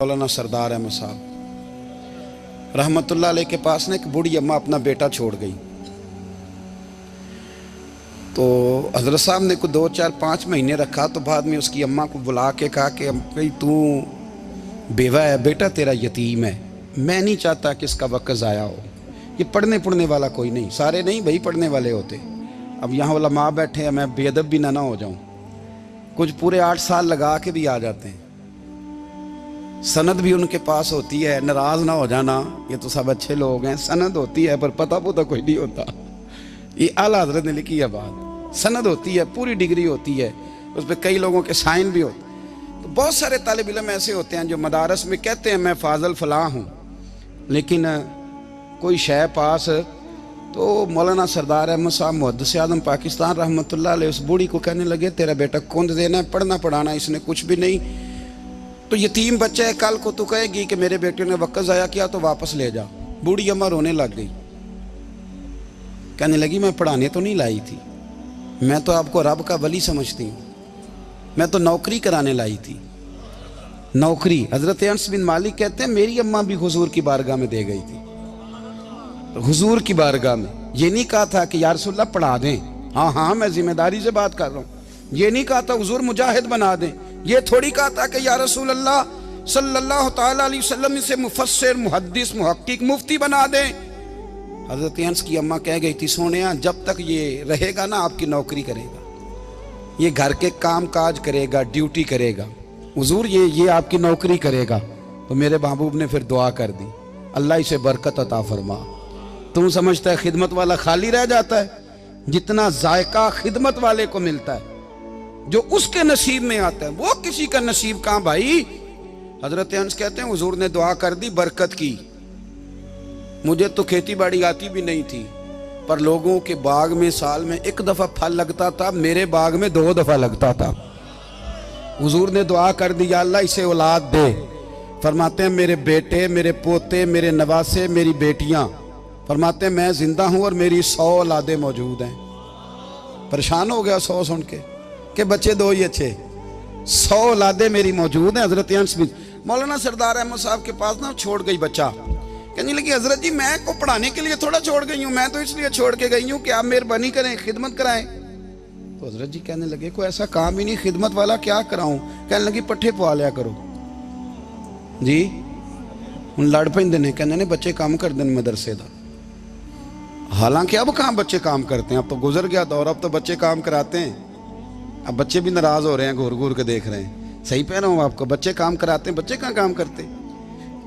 मौलाना सरदार अहमद साहब रहमतुल्लाह अलैह के पास ना एक बूढ़ी अम्मा अपना बेटा छोड़ गई। तो हजरत साहब ने को 2, 4, 5 महीने रखा। तो बाद में उसकी अम्मा को बुला के कहा कि भाई तू बेवा है, बेटा तेरा यतीम है, मैं नहीं चाहता कि इसका वक्त ज़ाया हो। ये पढ़ने वाला कोई नहीं, सारे नहीं भाई पढ़ने वाले होते। अब यहाँ वाला माँ बैठे हैं, मैं बेअदब भी ना हो जाऊँ। कुछ पूरे 8 साल लगा के भी आ जाते हैं, सनद भी उनके पास होती है। नाराज ना हो जाना, ये तो सब अच्छे लोग हैं। सनद होती है पर पता पुता कोई नहीं होता। ये आला हजरत ने लिखी है बात। सनद होती है, पूरी डिग्री होती है, उस पर कई लोगों के साइन भी होते। तो बहुत सारे तालिब इल्म ऐसे होते हैं जो मदारस में कहते हैं मैं फाजल फलाह हूँ, लेकिन कोई शय पास। तो मौलाना सरदार अहमद साहब मुहद्दिस आज़म पाकिस्तान रहमतुल्लाह अलैह उस बूढ़ी को कहने लगे तेरा बेटा कुंद देना है, पढ़ना पढ़ाना इसने कुछ भी नहीं। तो यतीम बच्चा है, कल को तू कहेगी कि मेरे बेटे ने वक्त ज़ाया किया तो वापस ले जा। बूढ़ी अम्मा रोने लग गई, कहने लगी मैं पढ़ाने तो नहीं लाई थी, मैं तो आपको रब का वली समझती हूँ, मैं तो नौकरी कराने लाई थी। नौकरी हज़रत अनस बिन मालिक कहते हैं मेरी अम्मा भी हुजूर की बारगाह में दे गई थी। हुजूर की बारगाह में ये नहीं कहा था कि या रसूलल्लाह पढ़ा दें, हाँ हाँ मैं जिम्मेदारी से बात कर रहा हूँ। ये नहीं कहा था हुजूर मुजाहिद बना दें, ये थोड़ी कहा था कि या रसूल अल्लाह सल्लल्लाहु तआला अलैहि वसल्लम से मुफस्सिर मुहद्दिस मुहक्किक मुफ्ती बना दें। हज़रत अनस की अम्मा कह गई थी सोनिया जब तक ये रहेगा ना आपकी नौकरी करेगा, ये घर के काम काज करेगा, ड्यूटी करेगा, हुजूर ये आपकी नौकरी करेगा। तो मेरे महबूब ने फिर दुआ कर दी, अल्लाह इसे बरकत अता फरमा। तुम समझता है खिदमत वाला खाली रह जाता है? जितना जायका खिदमत वाले को मिलता है, जो उसके नसीब में आता है, वो किसी का नसीब कहां भाई। हजरत अनस कहते हैं हुजूर ने दुआ कर दी, बरकत की। मुझे तो खेती बाड़ी आती भी नहीं थी, पर लोगों के बाग में साल में 1 दफा फल लगता था, मेरे बाग में 2 दफा लगता था। हुजूर ने दुआ कर दी अल्लाह इसे औलाद दे। फरमाते हैं मेरे बेटे, मेरे पोते, मेरे नवासे, मेरी बेटियां, फरमाते हैं मैं जिंदा हूं और मेरी 100 औलादे मौजूद हैं। परेशान हो गया 100 सुन के बच्चे 2 ही अच्छे, 100 औलादे मेरी मौजूद हैं। हजरत अनस बिन मौलाना सरदार अहमद साहब के पास ना छोड़ गई बच्चा, कहने लगी हजरत जी मैं को पढ़ाने के लिए थोड़ा छोड़ गई हूँ, मैं तो इसलिए छोड़ के गई हूँ कि आप मेहरबानी करें, खिदमत कराएं। तो हजरत जी कहने लगे कोई ऐसा काम ही नहीं, खिदमत वाला क्या कराऊं। कहने लगी पट्ठे पवा लिया करो जी। हूँ लड़ पेंदे ने, कहने ने बच्चे काम करते हैं मदरसे का। हालांकि अब कहाँ बच्चे काम करते हैं, अब तो गुजर गया दौर, अब तो बच्चे काम कराते हैं। अब बच्चे भी नाराज हो रहे हैं, घूर घूर के देख रहे हैं। सही कह रहा हूँ आपको, बच्चे काम कराते हैं, बच्चे कहाँ काम करते।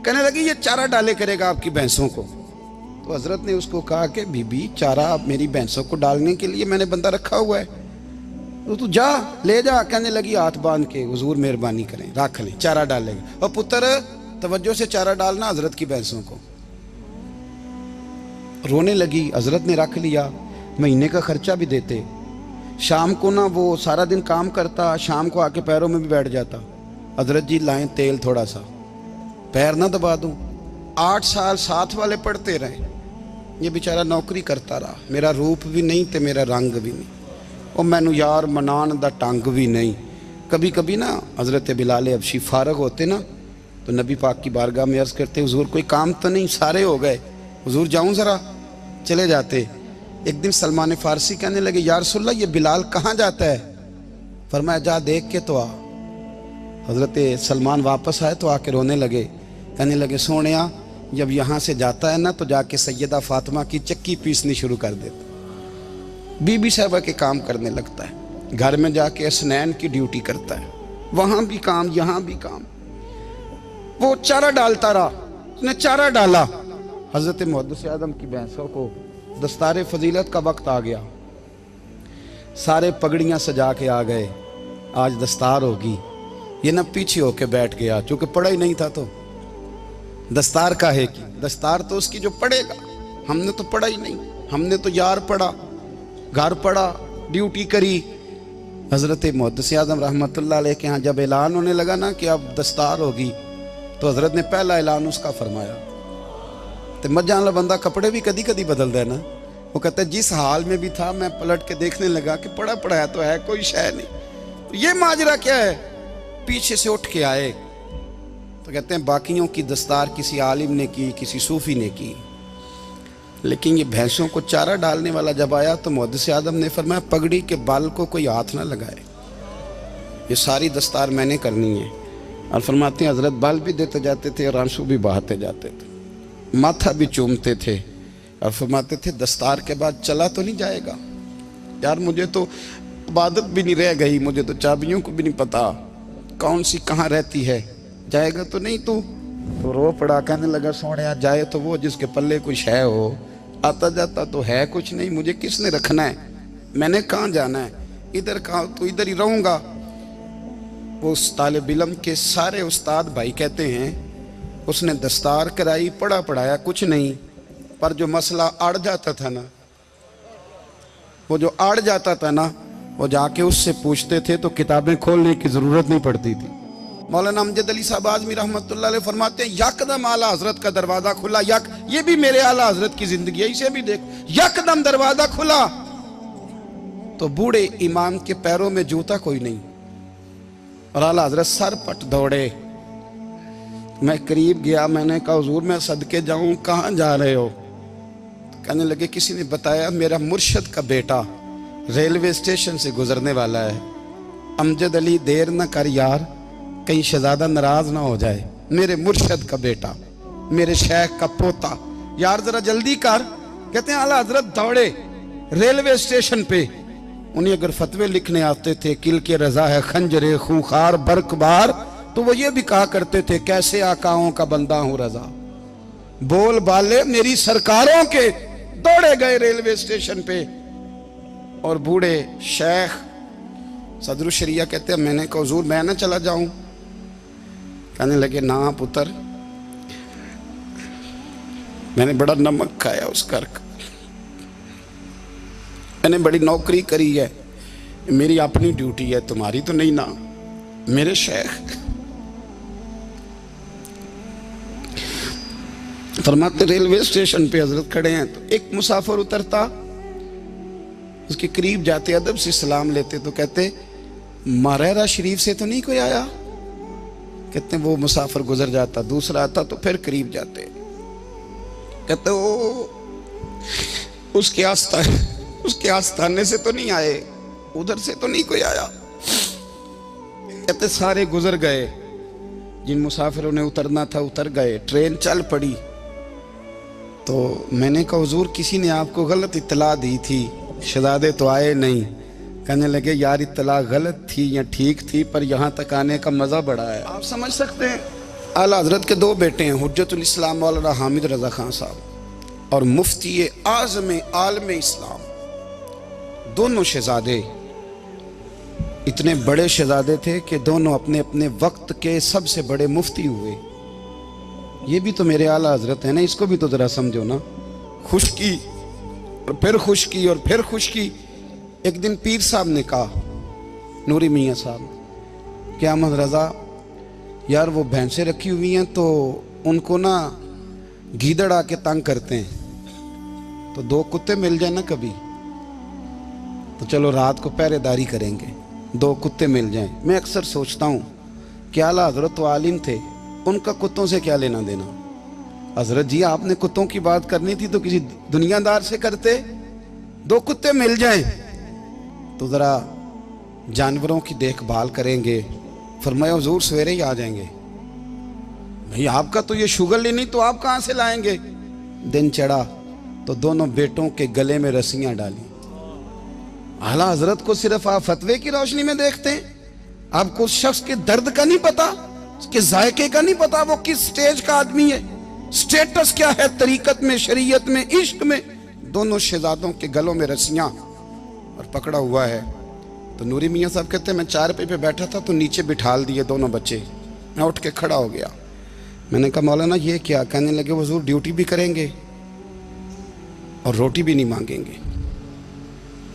कहने लगी ये चारा डाले करेगा आपकी भैंसों को। तो हजरत ने उसको कहा कि बीबी चारा मेरी भैंसों को डालने के लिए मैंने बंदा रखा हुआ है, तो तू जा ले जा। कहने लगी हाथ बांध के हुजूर मेहरबानी करें रख ले, चारा डालेगा। और पुत्र तवज्जो से चारा डालना हजरत की भैंसों को। रोने लगी, हजरत ने रख लिया, महीने का खर्चा भी देते। शाम को ना वो सारा दिन काम करता, शाम को आके पैरों में भी बैठ जाता। हजरत जी लाएं तेल थोड़ा सा, पैर ना दबा दूं। 8 साल साथ वाले पढ़ते रहे, ये बेचारा नौकरी करता रहा। मेरा रूप भी नहीं ते मेरा रंग भी नहीं, और मैनू यार मनान दा टंग भी नहीं। कभी कभी ना हजरत बिलाल हबशी फारग होते ना, तो नबी पाक की बारगाह में अर्ज़ करते हुजूर कोई काम तो नहीं, सारे हो गए, हुजूर जाऊं ज़रा, चले जाते। एक दिन सलमान फारसी कहने लगे या रसूलल्लाह ये बिलाल कहाँ जाता है। फरमाया जा देख के तो आ। हजरत सलमान वापस आए तो आके रोने लगे, कहने लगे सोनिया जब यहाँ से जाता है ना तो जाके सैयदा फातिमा की चक्की पीसनी शुरू कर देता, बीबी साहबा के काम करने लगता है, घर में जाके असनैन की ड्यूटी करता है, वहाँ भी काम यहाँ भी काम। वो चारा डालता रहा, उसने चारा डाला। हजरत मुहद्दिस आज़म की भैंसों को दस्तारे फजीलत का वक्त आ गया, सारे पगड़ियाँ सजा के आ गए, आज दस्तार होगी। ये ना पीछे होके बैठ गया, चूँकि पढ़ा ही नहीं था तो दस्तार का है कि दस्तार तो उसकी जो पढ़ेगा, हमने तो पढ़ा ही नहीं, हमने तो यार पढ़ा, घर पढ़ा, ड्यूटी करी। हज़रत मुहद्दिस आज़म रहमतुल्लाह अलैह के यहाँ जब ऐलान होने लगा ना कि अब दस्तार होगी, तो हज़रत ने पहला ऐलान उसका फरमाया। तो मजा वाला बंदा कपड़े भी कदी कदी बदलता है ना, वो कहता है जिस हाल में भी था मैं पलट के देखने लगा कि पढ़ा पढ़ाया तो है, कोई शय नहीं। तो ये माजरा क्या है। पीछे से उठ के आए तो कहते हैं बाकियों की दस्तार किसी आलिम ने की, किसी सूफी ने की, लेकिन ये भैंसों को चारा डालने वाला जब आया तो मुहद्दिस आदम ने फरमाया पगड़ी के बाल को कोई हाथ ना लगाए, ये सारी दस्तार मैंने करनी है। और फरमाते हैं हजरत बाल भी देते जाते थे और आंसू भी बहाते जाते थे, माथा भी चूमते थे और फरमाते थे दस्तार के बाद चला तो नहीं जाएगा यार, मुझे तो इबादत भी नहीं रह गई, मुझे तो चाबियों को भी नहीं पता कौन सी कहाँ रहती है, जाएगा तो नहीं तू? तो रो पड़ा, कहने लगा सोने जाए तो वो जिसके पल्ले कुछ है हो, आता जाता तो है कुछ नहीं, मुझे किसने रखना है, मैंने कहाँ जाना है, इधर कहाँ तो इधर ही रहूँगा। वो उस तालिब इल्म के सारे उस्ताद भाई कहते हैं उसने दस्तार कराई, पढ़ा पढ़ाया कुछ नहीं, पर जो मसला अड़ जाता था ना, वो जो अड़ जाता था ना, वो जाके उससे पूछते थे तो किताबें खोलने की ज़रूरत नहीं पड़ती थी। मौलाना अमजद अली साहब आज़मी रहमतुल्लाह अलैह फरमाते हैं यकदम आला हजरत का दरवाज़ा खुला, ये भी मेरे आला हजरत की ज़िंदगी है, इसे भी देख, यकदम दरवाज़ा खुला तो बूढ़े इमाम के पैरों में जूता कोई नहीं और आला हजरत सर पट दौड़े। मैं करीब गया, मैंने कहा हुजूर मैं सदके जाऊं, कहाँ जा रहे हो? कहने लगे किसी ने बताया मेरा मुर्शद का बेटा रेलवे स्टेशन से गुजरने वाला है, अमजद अली देर न कर यार, कहीं शहजादा नाराज ना हो जाए, मेरे मुर्शद का बेटा, मेरे शेख का पोता, यार जरा जल्दी कर। कहते हैं आला हजरत दौड़े रेलवे स्टेशन पे, उन्हें अगर फतवे लिखने आते थे किल के रजा है खंजरे खूंखार बरकबार, तो वो ये भी कहा करते थे कैसे आकाओं का बंदा हूं रजा, बोल बाले मेरी सरकारों के। दौड़े गए रेलवे स्टेशन पे और बूढ़े शेख सदरुल शरिया कहते हैं मैंने कहा हुजूर मैं ना चला जाऊं? कहने लगे ना पुत्र, मैंने बड़ा नमक खाया उस घर का, मैंने बड़ी नौकरी करी है, मेरी अपनी ड्यूटी है, तुम्हारी तो नहीं ना। मेरे शेख फरमाते रेलवे स्टेशन पे हजरत खड़े हैं तो एक मुसाफिर उतरता, उसके करीब जाते अदब से सलाम लेते तो कहते मारेरा शरीफ से तो नहीं कोई आया? कहते वो मुसाफिर गुजर जाता, दूसरा आता तो फिर करीब जाते, कहते वो उसके आस्थाने से तो नहीं आए, उधर से तो नहीं कोई आया। कहते सारे गुजर गए, जिन मुसाफिरों ने उतरना था उतर गए, ट्रेन चल पड़ी। तो मैंने कहा हुजूर किसी ने आपको गलत इत्तला दी थी, शहजादे तो आए नहीं। कहने लगे यार इत्तला गलत थी या ठीक थी, पर यहाँ तक आने का मज़ा बड़ा है। आप समझ सकते हैं आला हजरत के दो बेटे हैं, हुज्जतुल इस्लाम मौलाना हामिद रजा खान साहब और मुफ्ती आज़म आलम इस्लाम, दोनों शहजादे इतने बड़े शहजादे थे कि दोनों अपने अपने वक्त के सबसे बड़े मुफ्ती हुए। ये भी तो मेरे आला हजरत है ना, इसको भी तो जरा समझो ना। खुशकी और फिर खुशकी और फिर खुशकी। एक दिन पीर साहब ने कहा, नूरी मियाँ साहब, क्या अहमद रजा यार वो भैंसें रखी हुई हैं तो उनको ना गीदड़ आके तंग करते हैं, तो दो कुत्ते मिल जाए ना कभी, तो चलो रात को पहरेदारी करेंगे, दो कुत्ते मिल जाएं। मैं अक्सर सोचता हूँ कि आला हजरत तो आलिम थे, उनका कुत्तों से क्या लेना देना। हजरत जी आपने कुत्तों की बात करनी थी तो किसी दुनियादार से करते, दो कुत्ते मिल जाएं तो ज़रा जानवरों की देखभाल करेंगे। फरमाया हुजूर सवेरे ही आ जाएंगे। भाई आपका तो ये शुगर ही नहीं, तो आप कहाँ से लाएंगे? दिन चढ़ा तो दोनों बेटों के गले में रस्सियाँ डाली। आला हजरत को सिर्फ आप फतवे की रोशनी में देखते हैं, आपको उस शख्स के दर्द का नहीं पता, उसके जायके का नहीं पता, वो किस स्टेज का आदमी है, स्टेटस क्या है तरीकत में, शरीयत में, इश्क में। दोनों शहजादों के गलों में रस्सियां और पकड़ा हुआ है। तो नूरी मियाँ साहब कहते हैं मैं चारपाई पे बैठा था तो नीचे बिठाल दिए दोनों बच्चे। मैं उठ के खड़ा हो गया, मैंने कहा मौलाना ये क्या? कहने लगे हुजूर ड्यूटी भी करेंगे और रोटी भी नहीं मांगेंगे।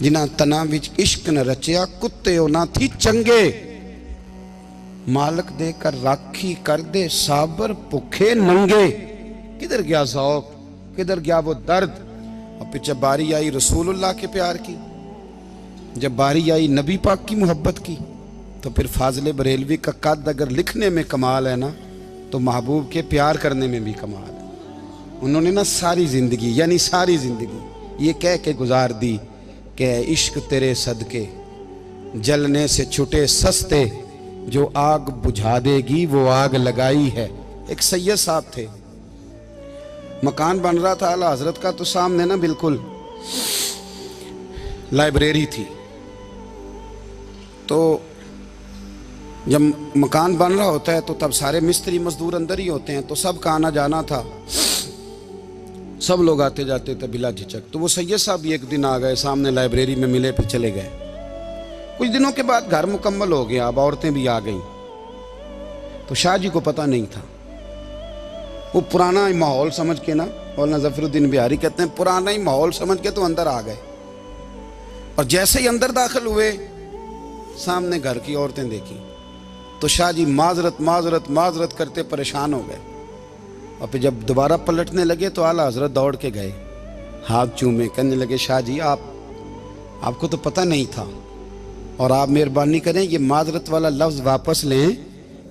जिन्हां तना विच इश्क न रचिया कुत्ते ना थी चंगे, मालक देकर राखी कर दे साबर भुखे नंगे। किधर गया ज़ौक़, किधर गया वो दर्द? और फिर जब बारी आई रसूलुल्लाह के प्यार की, जब बारी आई नबी पाक की मोहब्बत की, तो फिर फाजिल बरेलवी का कद अगर लिखने में कमाल है ना, तो महबूब के प्यार करने में भी कमाल है। उन्होंने ना सारी ज़िंदगी, यानी सारी ज़िंदगी ये कह के गुजार दी कि इश्क तेरे सदके जलने से छुटे सस्ते, जो आग बुझा देगी वो आग लगाई है। एक सैयद साहब थे, मकान बन रहा था आला हजरत का, तो सामने ना बिल्कुल लाइब्रेरी थी। तो जब मकान बन रहा होता है तो तब सारे मिस्त्री मजदूर अंदर ही होते हैं, तो सब का आना जाना था, सब लोग आते जाते थे बिला झिझक। तो वो सैयद साहब भी एक दिन आ गए, सामने लाइब्रेरी में मिले, फिर चले गए। कुछ दिनों के बाद घर मुकम्मल हो गया, अब औरतें भी आ गईं। तो शाह जी को पता नहीं था, वो पुराना ही माहौल समझ के ना, मौलाना ज़फ़रुद्दीन बिहारी कहते हैं पुराना ही माहौल समझ के तो अंदर आ गए। और जैसे ही अंदर दाखिल हुए, सामने घर की औरतें देखी, तो शाह जी माजरत माजरत माजरत करते परेशान हो गए। और फिर जब दोबारा पलटने लगे तो आला हजरत दौड़ के गए, हाथ चूमे, कहने लगे शाह जी आपको तो पता नहीं था, और आप मेहरबानी करें ये माजरत वाला लफ्ज़ वापस लें,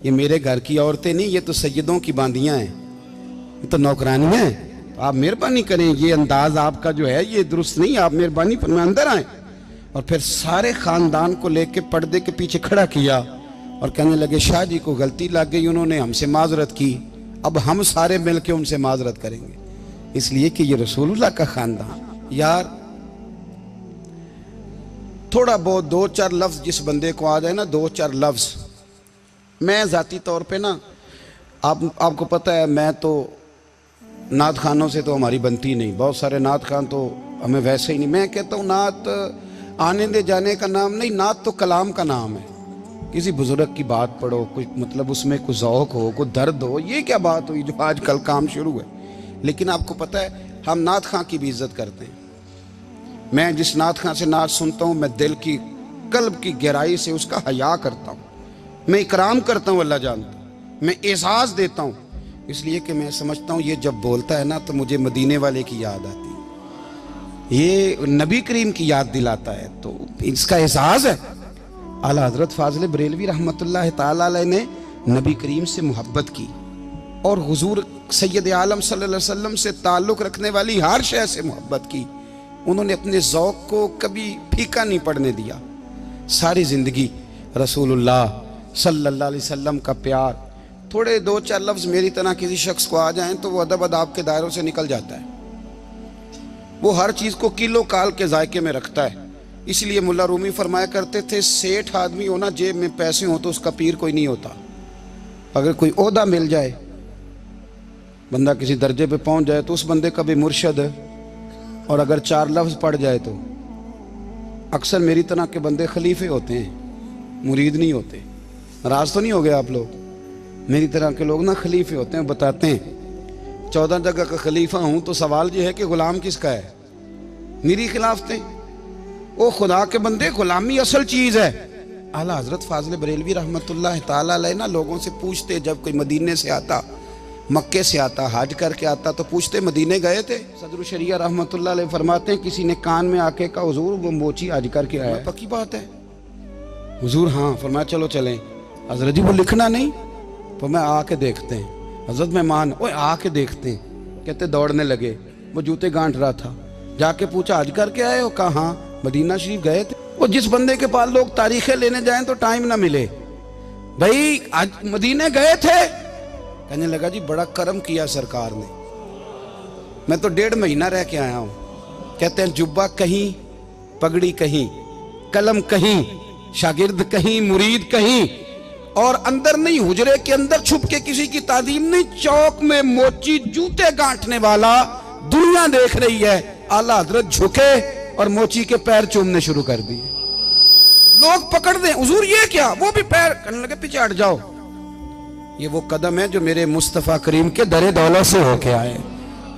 ये मेरे घर की औरतें नहीं, ये तो सैयदों की बांदियाँ हैं, ये तो नौकरानियाँ हैं, तो आप मेहरबानी करें, ये अंदाज आपका जो है ये दुरुस्त नहीं, आप मेहरबानी फरमाएं अंदर आएँ। और फिर सारे ख़ानदान को लेके पर्दे के पीछे खड़ा किया और कहने लगे शाह जी को गलती लग गई, उन्होंने हमसे माजरत की, अब हम सारे मिल के उनसे माजरत करेंगे, इसलिए कि ये रसूलुल्लाह का ख़ानदान। यार थोड़ा बहुत 2-4 लफ्ज़ जिस बंदे को आ जाए ना, 2-4 लफ्ज़, मैं ज़ाती तौर पे ना आपको पता है, मैं तो नात खानों से तो हमारी बनती नहीं, बहुत सारे नात खान तो हमें वैसे ही नहीं। मैं कहता हूँ नात आने दे जाने का नाम नहीं, नात तो कलाम का नाम है। किसी बुजुर्ग की बात पढ़ो, कुछ मतलब उसमें कुछ ज़ौक़ हो, कुछ दर्द हो, ये क्या बात हुई जो आजकल काम शुरू है। लेकिन आपको पता है हम नात खां की भी इज़्ज़त करते हैं। मैं जिस नात खां से नात सुनता हूँ, मैं दिल की कल्ब की गहराई से उसका हया करता हूँ, मैं इकराम करता हूँ, अल्लाह जानता, मैं एहसास देता हूँ, इसलिए कि मैं समझता हूँ ये जब बोलता है ना तो मुझे मदीने वाले की याद आती है, ये नबी करीम की याद दिलाता है, तो इसका एहसास है। आला हज़रत फ़ाज़िल बरेलवी रहमतुल्लाह ताला अलैह ने नबी करीम से मोहब्बत की और हुजूर सैयद आलम सल्लल्लाहु अलैहि वसल्लम से ताल्लुक़ रखने वाली हर शय से मोहब्बत की। उन्होंने अपने ज़ौक़ को कभी फीका नहीं पड़ने दिया। सारी ज़िंदगी रसूलुल्लाह सल्लल्लाहु अलैहि वसल्लम का प्यार। थोड़े 2-4 लफ्ज़ मेरी तरह किसी शख्स को आ जाएं तो वो अदब अदाब के दायरों से निकल जाता है। वो हर चीज़ को किलो काल के जायके में रखता है। इसलिए मुल्ला रूमी फरमाया करते थे, सेठ आदमी हो ना, जेब में पैसे हो तो उसका पीर कोई नहीं होता। अगर कोई ओहदा मिल जाए, बंदा किसी दर्जे पे पहुंच जाए तो उस बंदे का भी मुर्शद है, और अगर 4 लफ्ज़ पढ़ जाए तो अक्सर मेरी तरह के बंदे खलीफे होते हैं, मुरीद नहीं होते। नाराज़ तो नहीं हो गए आप लोग? मेरी तरह के लोग ना खलीफे होते हैं, बताते हैं 14 जगह का खलीफा हूँ, तो सवाल ये है कि गुलाम किसका है? मेरी खिलाफतें। ओ खुदा के बंदे, गुलामी असल चीज़ है। आला हज़रत फ़ाज़िल बरेलवी रहमतुल्लाह ताला अलैह ना लोगों से पूछते, जब कोई मदीने से आता, मक्के से आता, हज करके आता, तो पूछते मदीने गए थे? सदरुल शरिया रहमतुल्लाह अलैह फरमाते हैं, किसी ने कान में आके कहा हुजूर वो मोची हज करके आया। पक्की बात है हुजूर? हाँ। फरमाया चलो चलें। हज़रत जी वो लिखना नहीं, तो मैं आके देखते हैं। हज़रत मेहमान, ओए आके देखते हैं। कहते दौड़ने लगे, वो जूते गांठ रहा था। जाके पूछा हज करके आए हो? कहा हाँ, मदीना शरीफ गए थे। वो जिस बंदे के पास लोग तारीखें लेने जाएं तो टाइम ना मिले, भाई आज मदीने गए थे? कहने लगा जी बड़ा करम किया सरकार ने, मैं तो 1.5 महीना रह के आया हूँ। कहते हैं जुब्बा कहीं, पगड़ी कहीं, कलम कहीं, शागिर्द कहीं, मुरीद कहीं, और अंदर नहीं, हुजरे के अंदर छुप के किसी की तादीम नहीं, चौक में मोची जूते गांठने वाला दुनिया देख रही है। आला हजरत झुके और मोची के पैर चूमने शुरू कर दिए। लोग पकड़ दें, हुजूर ये क्या? वो भी पैर, कहने लगे पीछे हट जाओ। ये वो कदम है जो मेरे मुस्तफ़ा करीम के दरे दौलत से होके आए।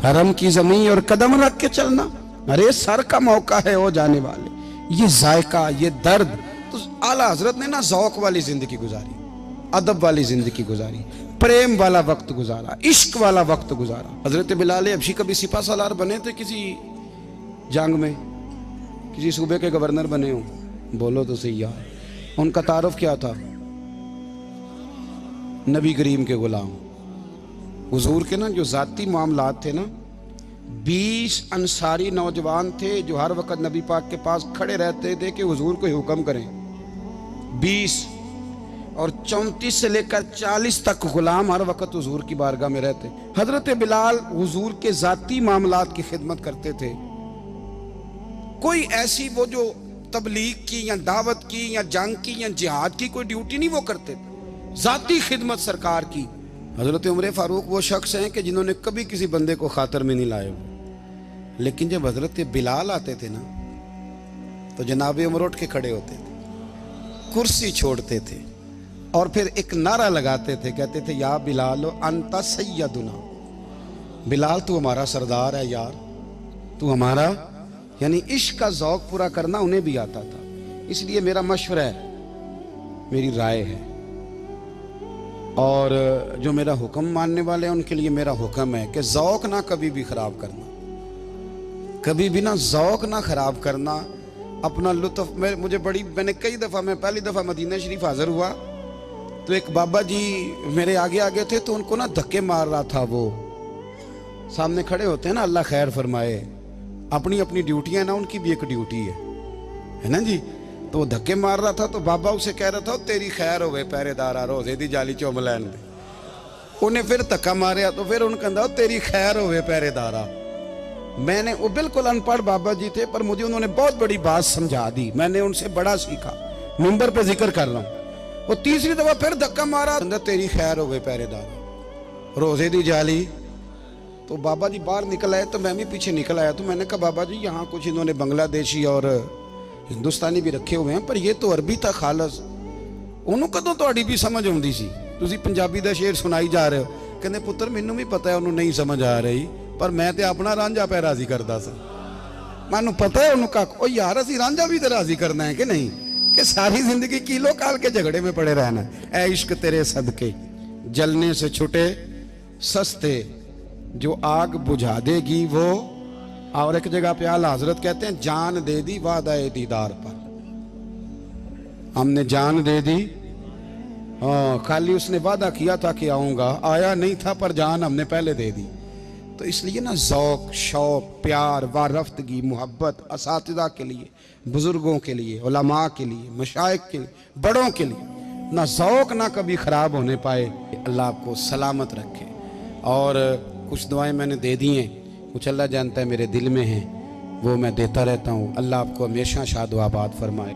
हरम की जमीन और कदम रख के चलना, अरे सर का मौका है वो जाने वाले। ये जायका, ये दर्द। तो आला हजरत ने ना ज़ौक़ वाली जिंदगी गुजारी, अदब वाली जिंदगी गुजारी, प्रेम वाला वक्त गुजारा, इश्क वाला वक्त गुजारा। हजरत बिलाल हबशी कभी सिपा सालार बने थे किसी जंग में, किसी सूबे के गवर्नर बने हो? बोलो तो सही यार। उनका तारुफ क्या था? नबी करीम के गुलाम। हुजूर के ना जो ज़ाती मामलात थे ना, 20 अंसारी नौजवान थे जो हर वक्त नबी पाक के पास खड़े रहते थे कि हुजूर को हुक्म करें। 20 और 34 से लेकर 40 तक गुलाम हर वक्त हुजूर की बारगाह में रहते। हजरत बिलाल हुजूर के ज़ाती मामलात की खिदमत करते थे। कोई ऐसी वो जो तबलीग की या दावत की या जंग की या जिहाद की कोई ड्यूटी नहीं वो करते थे, ज़ाती खिदमत सरकार की। हजरत उमर फारूक वो शख्स हैं कि जिन्होंने कभी किसी बंदे को खातर में नहीं लाए हो। लेकिन जब हजरत बिलाल आते थे ना तो जनाब उमर उठ के खड़े होते थे, कुर्सी छोड़ते थे और फिर एक नारा लगाते थे, कहते थे या बिलाल अंता सैयदुना, बिलाल तू हमारा सरदार है यार, तू हमारा। यानी इश्क का ज़ौक पूरा करना उन्हें भी आता था। इसलिए मेरा मशवरा है, मेरी राय है, और जो मेरा हुक्म मानने वाले हैं उनके लिए मेरा हुक्म है कि ज़ौक ना कभी भी ख़राब करना, कभी भी ना ज़ौक ना ख़राब करना, अपना लुत्फ़। मैंने कई दफ़ा, मैं पहली दफ़ा मदीना शरीफ हाज़िर हुआ तो एक बाबा जी मेरे आगे आगे थे, तो उनको ना धक्के मार रहा था। वो सामने खड़े होते हैं ना, अल्लाह खैर फरमाए, अपनी अपनी ड्यूटियाँ ना, उनकी भी एक ड्यूटी है ना जी। तो वो धक्के मार रहा था तो बाबा उसे कह रहा था तेरी खैर होवे पहरेदारा, रोजे दी जाली चुम लैन दे। उन्हें फिर धक्का मारिया तो फिर उन्हें कहता तेरी खैर होवे पहरेदारा। मैंने, वो बिल्कुल अनपढ़ बाबा जी थे पर मुझे उन्होंने बहुत बड़ी बात समझा दी, मैंने उनसे बड़ा सीखा, मिंबर पे जिक्र कर रहा हूँ। वो तीसरी दफा फिर धक्का मारा, तेरी खैर होवे पहरेदारा, रोजे दी जाली। तो बाबा जी बाहर निकल आए तो मैं भी पीछे निकल आया। तो मैंने कहा बाबा जी यहाँ कुछ इन्होंने बांग्लादेशी और हिंदुस्तानी भी रखे हुए हैं, पर ये तो अरबी था खालस। उन्होंने कदों ਤੁਹਾਡੀ भी समझ आती सी, तुसी पंजाबी ਦਾ शेर सुनाई जा रहे हो। कहते पुत्र मैनू भी पता है उन्होंने नहीं समझ आ रही, पर मैं तो अपना रांझा पै राजी करता सा। मैनू पता है उन्होंने कहा ओ यार असी रांझा भी तो राजी करना है कि नहीं, कि सारी जिंदगी किलो काल के झगड़े में पड़े रहना। ऐ इश्क तेरे सदके जलने से छुटे सस्ते, जो आग बुझा देगी वो। और एक जगह पे आला हजरत कहते हैं जान दे दी वादा दीदार पर, हमने जान दे दी। हाँ, खाली उसने वादा किया था कि आऊंगा, आया नहीं था, पर जान हमने पहले दे दी। तो इसलिए ना ज़ौक, शौक, प्यार, वारफ्तगी, मोहब्बत असातिज़ा के लिए, बुजुर्गों के लिए, उलमा के लिए, मशाइख के लिए, बड़ों के लिए ना ज़ौक ना कभी ख़राब होने पाए। अल्लाह आपको सलामत रखे। और कुछ दुआएं मैंने दे दी हैं, कुछ अल्लाह जानता है मेरे दिल में हैं, वो मैं देता रहता हूँ। अल्लाह आपको हमेशा शाद व आबाद फरमाए।